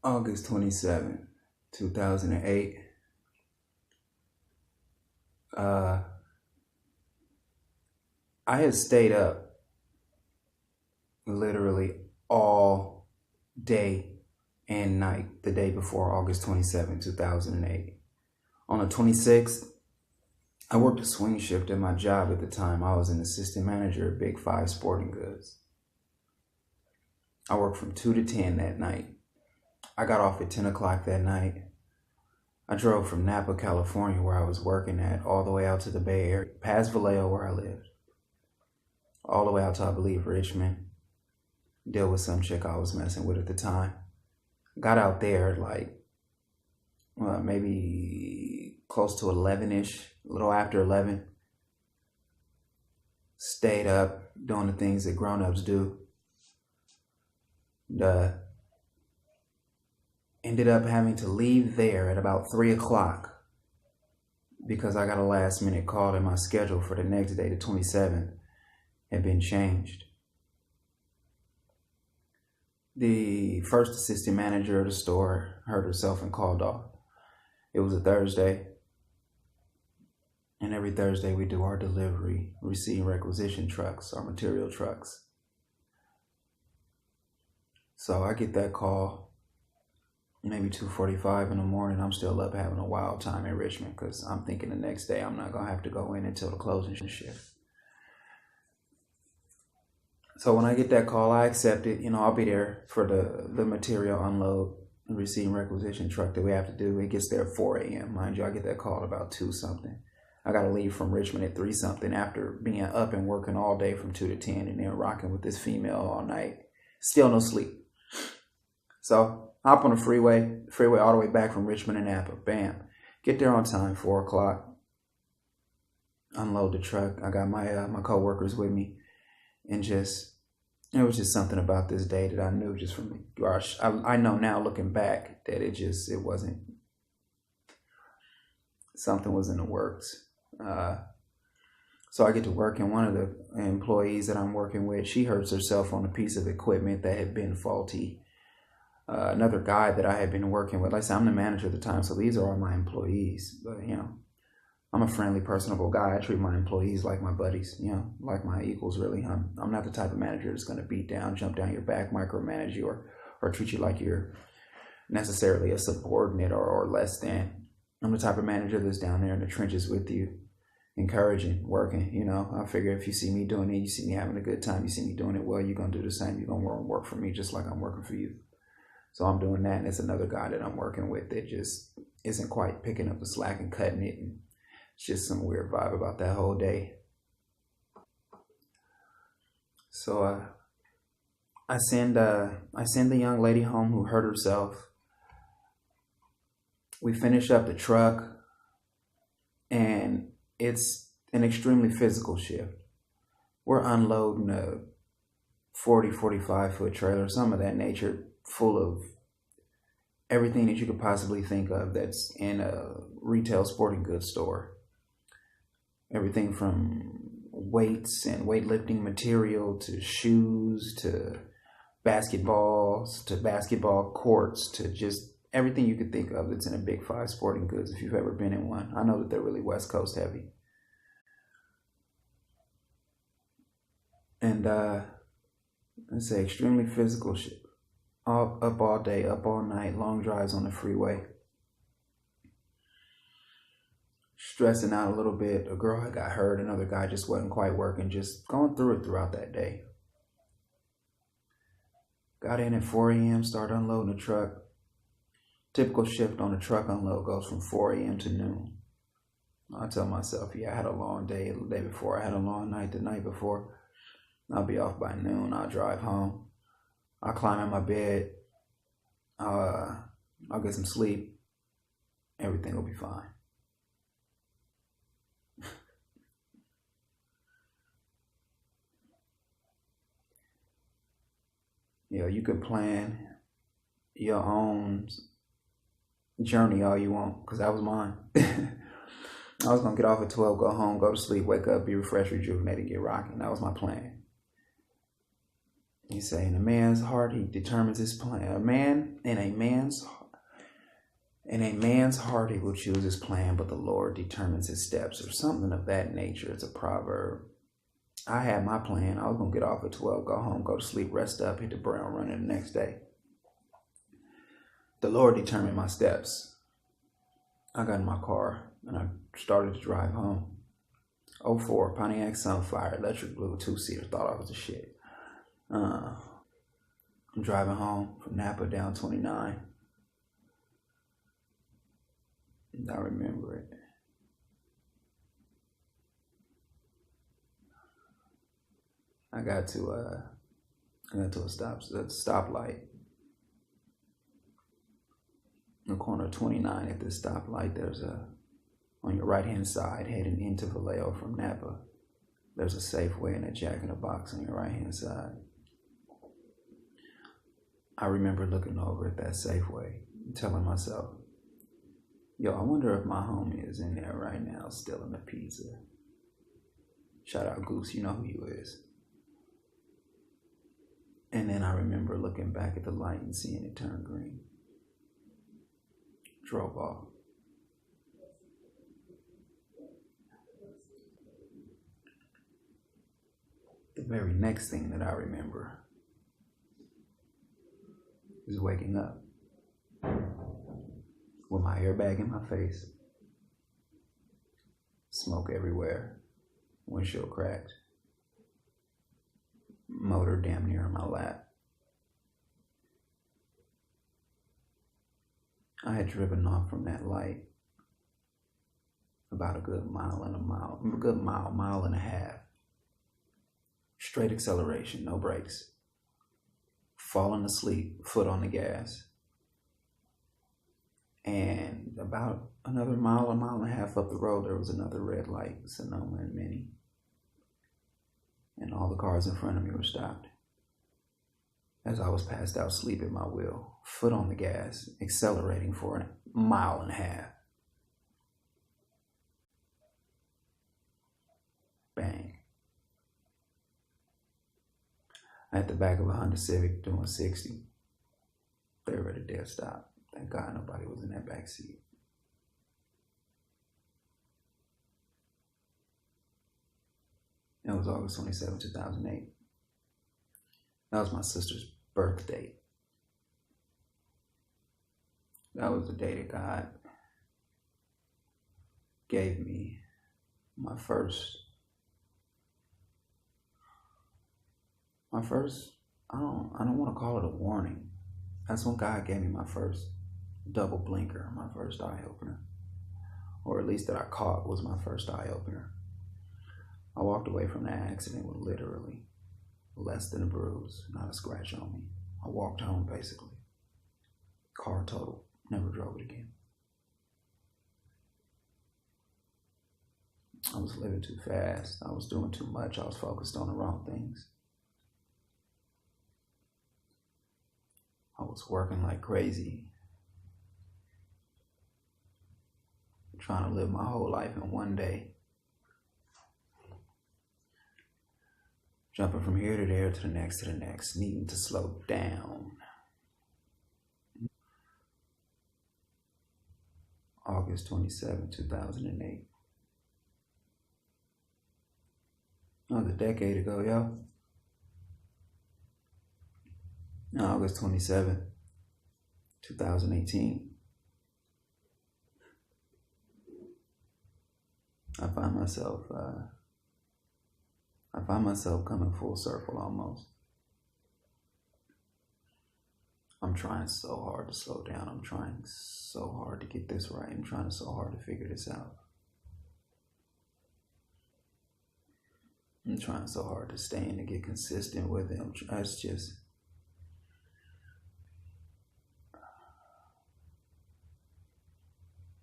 August 27th, 2008. Uh, I had stayed up literally all day and night the day before August 27th, 2008. On the 26th, I worked a swing shift at my job at the time. I was an assistant manager at Big Five Sporting Goods. I worked from 2 to 10 that night. I got off at 10 o'clock that night. I drove from Napa, California, where I was working at, all the way out to the Bay Area, past Vallejo, where I lived, all the way out to, I believe, Richmond. Deal with some chick I was messing with at the time. Got out there maybe close to 11-ish, a little after 11. Stayed up doing the things that grown-ups do. Ended up having to leave there at about 3 o'clock because I got a last minute call and my schedule for the next day, the 27th, had been changed. The first assistant manager of the store hurt herself and called off. It was a Thursday, and every Thursday we do our delivery, receive requisition trucks, our material trucks. So I get that call maybe 2:45 in the morning. I'm still up having a wild time in Richmond because I'm thinking the next day I'm not going to have to go in until the closing shift. So when I get that call, I accept it. I'll be there for the material unload and receiving requisition truck that we have to do. It gets there at 4 a.m. Mind you, I get that call at about 2 something. I got to leave from Richmond at 3 something after being up and working all day from 2 to 10 and then rocking with this female all night. Still no sleep. So hop on the freeway all the way back from Richmond and Napa. Bam. Get there on time, 4 o'clock. Unload the truck. I got my co-workers with me. And it was just something about this day that I knew just from, I know now looking back that it wasn't, something was in the works. So I get to work, and one of the employees that I'm working with, she hurts herself on a piece of equipment that had been faulty. Another guy that I had been working with, like I said, I'm the manager at the time, so these are all my employees. But, I'm a friendly, personable guy. I treat my employees like my buddies, like my equals, really. I'm not the type of manager that's going to beat down, jump down your back, micromanage you, or treat you like you're necessarily a subordinate or less than. I'm the type of manager that's down there in the trenches with you, encouraging, working. I figure if you see me doing it, you see me having a good time, you see me doing it well, you're going to do the same. You're going to work for me just like I'm working for you. So I'm doing that, and it's another guy that I'm working with that just isn't quite picking up the slack and cutting it. And it's just some weird vibe about that whole day. So I send the young lady home who hurt herself. We finish up the truck, and it's an extremely physical shift. We're unloading a 45 foot trailer, some of that nature, full of everything that you could possibly think of that's in a retail sporting goods store. Everything from weights and weightlifting material to shoes to basketballs to basketball courts to just everything you could think of that's in a Big Five Sporting Goods if you've ever been in one. I know that they're really West Coast heavy. And it's an extremely physical shit. Up all day, up all night, long drives on the freeway. Stressing out a little bit. A girl had got hurt, another guy just wasn't quite working, just going through it throughout that day. Got in at 4 a.m., started unloading the truck. Typical shift on the truck unload goes from 4 a.m. to noon. I tell myself, I had a long day the day before. I had a long night the night before. I'll be off by noon. I'll drive home. I'll climb in my bed. I'll get some sleep. Everything will be fine. You can plan your own journey all you want, because that was mine. I was going to get off at 12, go home, go to sleep, wake up, be refreshed, rejuvenated, get rocking. That was my plan. You say, in a man's heart, he determines his plan. In a man's heart, he will choose his plan, but the Lord determines his steps, or something of that nature. It's a proverb. I had my plan. I was going to get off at 12, go home, go to sleep, rest up, hit the ground running the next day. The Lord determined my steps. I got in my car and I started to drive home. 04 Pontiac Sunfire, electric blue, 2-seater. Thought I was the shit. I'm driving home from Napa down 29. And I remember it. I got to a stoplight. In the corner of 29 at this stoplight, there's on your right hand side heading into Vallejo from Napa, there's a Safeway and a Jack in the Box on your right hand side. I remember looking over at that Safeway and telling myself, yo, I wonder if my homie is in there right now stealing the pizza. Shout out Goose, you know who you is. And then I remember looking back at the light and seeing it turn green. Drove off. The very next thing that I remember is waking up with my airbag in my face, smoke everywhere, windshield cracked, motor damn near in my lap. I had driven off from that light about a good mile and a half. Straight acceleration, no brakes. Falling asleep, foot on the gas. And about another a mile and a half up the road, there was another red light, Sonoma and Mini. And all the cars in front of me were stopped. As I was passed out asleep at my wheel, foot on the gas, accelerating for a mile and a half. Bang. At the back of a Honda Civic doing 60. They were at a dead stop. Thank God nobody was in that back seat. That was August 27, 2008. That was my sister's birth date. That was the day that God gave me my first, I don't want to call it a warning. That's when God gave me my first double blinker, my first eye opener. Or at least that I caught was my first eye opener. I walked away from that accident with literally less than a bruise, not a scratch on me. I walked home basically. Car totaled, never drove it again. I was living too fast. I was doing too much. I was focused on the wrong things. I was working like crazy, trying to live my whole life in one day. Jumping from here to there to the next, needing to slow down. August 27, 2008. That was a decade ago, yo. August 27, 2018. I find myself coming full circle almost. I'm trying so hard to slow down. I'm trying so hard to get this right. I'm trying so hard to figure this out. I'm trying so hard to stay in and get consistent with it. It's just,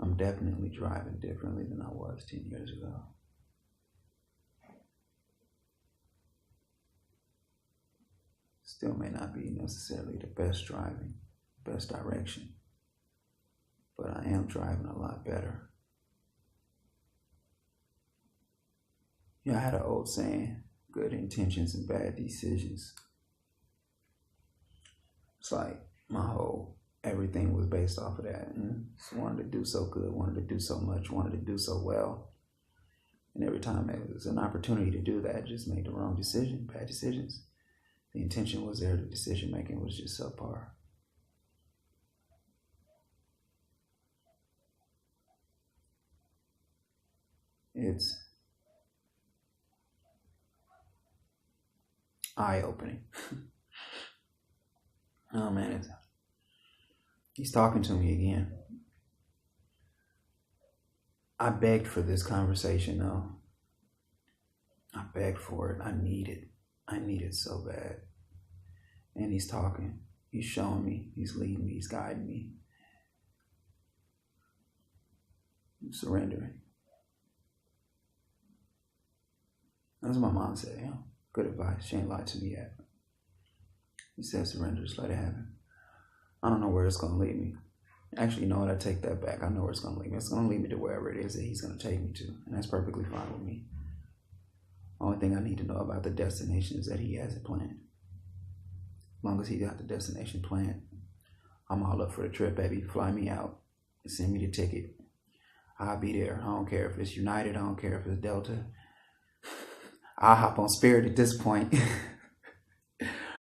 I'm definitely driving differently than I was 10 years ago. Still may not be necessarily the best driving, best direction, but I am driving a lot better. Yeah, I had an old saying, good intentions and bad decisions. It's like everything was based off of that. And just wanted to do so good, wanted to do so much, wanted to do so well. And every time it was an opportunity to do that, just made the wrong decision, bad decisions. The intention was there, the decision making was just subpar. It's eye-opening. Oh man, he's talking to me again. I begged for this conversation though. I begged for it. I need it. I need it so bad. And he's talking. He's showing me. He's leading me. He's guiding me. I'm surrendering. That's what my mom said. Good advice. She ain't lied to me yet. He said surrender. Just let it happen. I don't know where it's going to lead me. Actually, you know what? I take that back. I know where it's going to lead me. It's going to lead me to wherever it is that he's going to take me to. And that's perfectly fine with me. Only thing I need to know about the destination is that he has it planned. As long as he got the destination planned, I'm all up for the trip, baby. Fly me out. Send me the ticket. I'll be there. I don't care if it's United. I don't care if it's Delta. I'll hop on Spirit at this point.